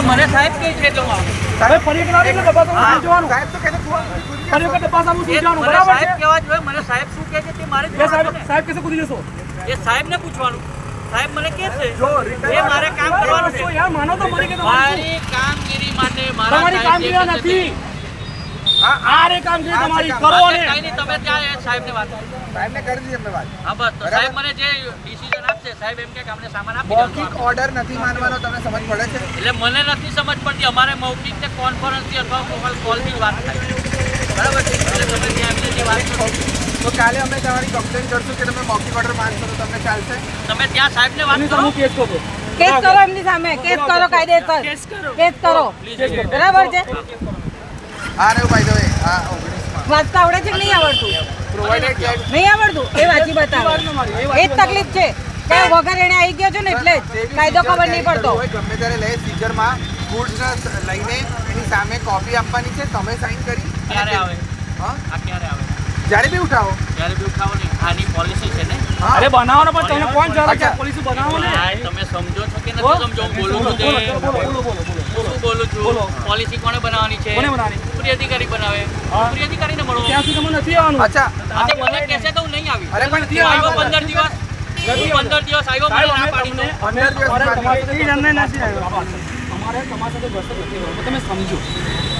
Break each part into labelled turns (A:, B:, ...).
A: મને સાહેબ કહે છે એટલે હું આવું.
B: સાહેબ ફરિયાદ એટલે ડબ્બા જોવાનું
C: સાહેબ તો કહે
B: ફરિયાદ ડબ્બા સામું
A: એ
B: જોવાનું
A: મને
B: બરાબર
A: સાહેબ
B: છે
A: કહેવા જોઈએ. મને સાહેબ શું કહે છે તે મારે
B: એ
A: જોવાનું ને.
B: સાહેબ કેસે કૂદી જશો
A: એ સાહેબને પૂછવાનું. સાહેબ મને કહે છે
C: જો
A: એ મારે કામ કરવાનું છે.
B: યાર માનો તો મને કે
A: મારી કામગીરી માટે મારા
B: તમારી
A: સાહેબ જે
B: કામગીરી
A: કહે છે
B: નથી આ રે કામગીરી તમારી કરો
A: તે-
B: ને
A: કંઈ નહીં, તમે ત્યાં એ સાહેબને વાત કરો.
C: સાહેબને કરી દીધી અમને વાત.
A: હા બસ તો સાહેબ મને જે ડિસિઝન આપશે સાહેબ એમ કે અમને સામાન આપી દેવાનો.
C: મૌખિક ઓર્ડર નથી માનવાનો તમને સમજ પડે છે?
A: એટલે મને નથી સમજ પડતી. અમારે મૌખિક ને કોન્ફરન્સથી અથવા કોલથી જ વાત થાય. બરાબર છે એટલે તમે ત્યાં આવીને જે વાત કરો
C: તો કાલે અમે તમારી કમ્પ્લેન કરશું કે તમે મૌખિક ઓર્ડર માનશો તો તમને ચાલશે?
A: તમે ત્યાં સાહેબને વાત
B: એની
A: કરો.
B: સામે કેસ કરો
D: કેસ કરો એમની સામે કેસ કરો કાયદેસર કેસ કરો બરાબર છે
C: આ રહ્યું ભાઈ હવે આ 19
D: વાંચતા આવડે છે કે નહીં આવડતું
C: પ્રોવાઇડેડ ધેટ
D: નહીં આવડતું એ વાંચી બતાવો એ જ તકલીફ છે કે વગર એને આવી ગયો છે ને એટલે જ કાયદો ખબર નહીં પડતો
C: ગમે ત્યારે લે સીઝરમાં ગુડ્સ લઈને એની સામે કોપી આપવાની છે તમે સાઇન કરી
A: ક્યારે આવે
C: હા
A: આ ક્યારે આવે
C: જ્યારે બી ઉઠાવો
A: ત્યારે બી ઉઠાવો નહીં. આની પોલિસી છે ને.
C: હા
B: અરે બનાવવાનો પણ તમને કોણ જરા કે
C: અચ્છા.
B: પોલીસ બનાવો ને
A: ભાઈ, તમે સમજો છો કે નથી સમજો? હું બોલું છું તે.
B: બોલો
A: હું શું બોલું છું?
B: બોલો.
A: પોલિસી કોણે બનાવવાની છે?
B: કોને બનાવવાની?
A: ઉપરી અધિકારી બનાવે.
B: હા.
A: ઉપરી અધિકારીને મળો.
B: ત્યાં સુધી તમને નથી આવવાનું
C: અચ્છા
A: આજે મને કહેશે તો હું નહીં આવી.
C: અરે પણ
A: હું આવ્યો 15 દિવસ. હું 15 દિવસ આવ્યો મને ના પાડી દો.
B: અમારે તમારી સાથે ઘર્ષણ નથી કરવાનું. તમે સમજો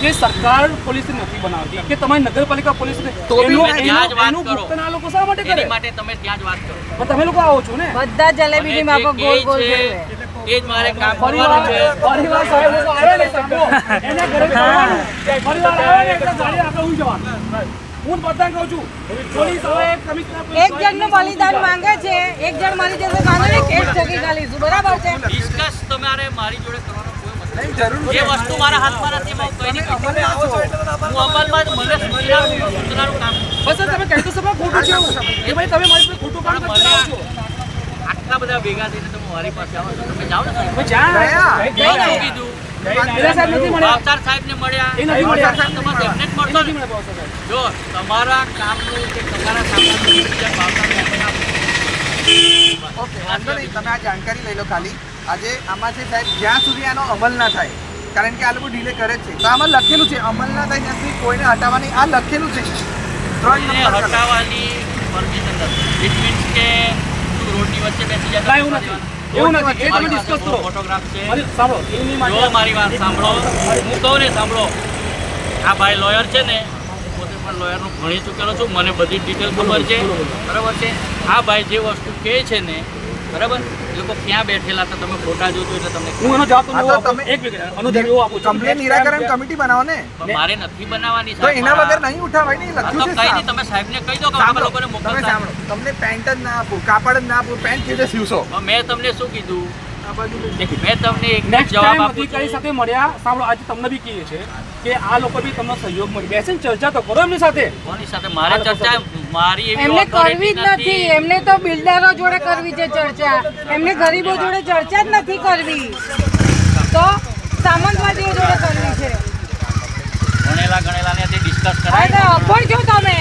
B: કે સરકાર પોલીસ નથી બનાવતી કે તમારી નગરપાલિકા પોલીસ
C: તો બી
A: તમે ત્યાં જ વાત
B: એનું
A: કરો.
B: ભુગતાન આ લોકો શા માટે કરે
A: એની માટે તમે ત્યાં જ વાત કરો.
B: પણ તમે લોકો આવો છો ને
D: બધા જલેબીની
A: મને
D: માફક
A: જે
D: ગોળ
A: કહે
D: ગોળ
A: છે,
D: ફેરવે
A: એ જ મારે કામ કરવાનું છે.
B: પરિવાર સાહેબ લોકો આવે ને સાંભળો એના ઘરે જવાનું પરિવાર આવે ને એટલે ગાડી આગળ ઉઈ જવાનું હું બધા કહું છું પોલીસ હવે કમિશનર
D: એક જણનું બલિદાન માંગે છે એક જણ મરી જશે વાંધો નહીં કેસ ઠગી ગાલીશું બરાબર છે
A: ડિસ્કસ તમારે મારી જોડે કરવાનો કોઈ મતલબ
C: નહીં જરૂર
A: નથી. જે વસ્તુ મારા હાથમાં નથી એમાં હું કંઈ નહીં કહી શકું. હું અમલમાં જ મને સૂચનાનું કામ કરું.
B: બસ તમે કહી તો શકો ખોટું છે એવું કે ભાઈ તમે મારી પાસે ખોટું કામ
A: પણ
B: કરતા
A: મને
B: છો
A: આટલા બધા ભેગા થઈને તમે મારી પાસે આવો છો. તમે જાઓ ને સાહેબ.
B: ભાઈ જા
C: ગયા.
A: મેં શું કીધું?
B: પેલા સાહેબ નથી મળ્યા
A: ભાવસાર સાહેબને મળ્યા.
B: એ નથી મળ્યા
A: તમારે એમને જ મળશો ને. જો તમારા કામનું કે તમારા સામાનનું બીજા ભાવસારને આપણે આપો.
C: ઓકે વાંધો નહીં તમે આ જાણકારી લઈ લો ખાલી આજે આમાં છે સાહેબ જ્યાં સુધી આનો અમલ ના થાય કારણ કે આ લોકો ડીલે કરે જ છે તો આમાં લખેલું છે અમલ ના થાય ત્યાં સુધી કોઈને હટાવવાની આ લખેલું છે 3
A: કોઈને
C: નંબર
A: હટાવવાની પરમિશન નથી. ઇટ મીન્સ કે તું રોડની વચ્ચે બેસી જાય તો
B: કાંઈ એવું નથી એવું નથી એ તમે ડિસ્કસ કરો
A: ફોટોગ્રાફ છે.
B: મારી સાંભળો એની
A: જો
B: માટે
A: મારી વાત સાંભળો. હું કહું ને સાંભળો. આ ભાઈ લોયર છે ને હું પોતે પણ લોયરનું ભણી ચૂકેલો છું. મને બધી ડિટેલ ખબર છે. બરાબર છે. આ ભાઈ જે વસ્તુ કહે છે ને બરાબર એ લોકો ક્યાં બેઠેલા હતા તમે ફોટા જોજો એટલે તમને
B: હું એનો જવાબ
C: હા,
B: તમને
C: તો
B: આપું
C: તમે-
B: એક મિનિટ અનુદાન એવું આપું છું
C: કમ્પ્લેન નિરાકરણ કમિટી બનાવો ને
A: પણ મારે નથી બનાવવાની
C: તો
A: સાહેબ.
C: એના વગર નહીં ઉઠાવાય નહીં
A: હા, તો
C: લખ્યું છે
A: કઈ નહીં
C: સાહેબ.
A: તમે સાહેબને કહી દો કે અમે
C: સાંભળો,
A: લોકોને
C: તમે
A: મોકલતા.
C: સાંભળો તમને પેન્ટ જ ના આપું કાપડ જ ના આપું પેન્ટ કેવી રીતે સીવશો
A: પણ મેં તમને શું કીધું?
C: આ બાજુ
A: મેં તમને એક જ
B: નેક્સ્ટ
A: જવાબ
B: ટાઈમ
A: આપું
B: અધિકારી
A: છું.
B: સાથે મળ્યા સાંભળો આજે તમને બી કહીએ છે કે આ લોકો બી તમને સહયોગ મળી બેસીને ચર્ચા તો કરો એમની સાથે
A: કોની સાથે મારે ચર્ચા મારી એવી
D: એમને કરવી
A: authority
D: જ નથી એમને તો બિલ્ડરો જોડે કરવી છે ચર્ચા એમને ગરીબો જોડે ચર્ચા જ નથી કરવી તો સામંતવાદીઓ જોડે કરવી છે
A: ભણેલા ગણેલાને ડિસ્કસ
D: અરે
A: કરાય.
D: અભણ છો તમે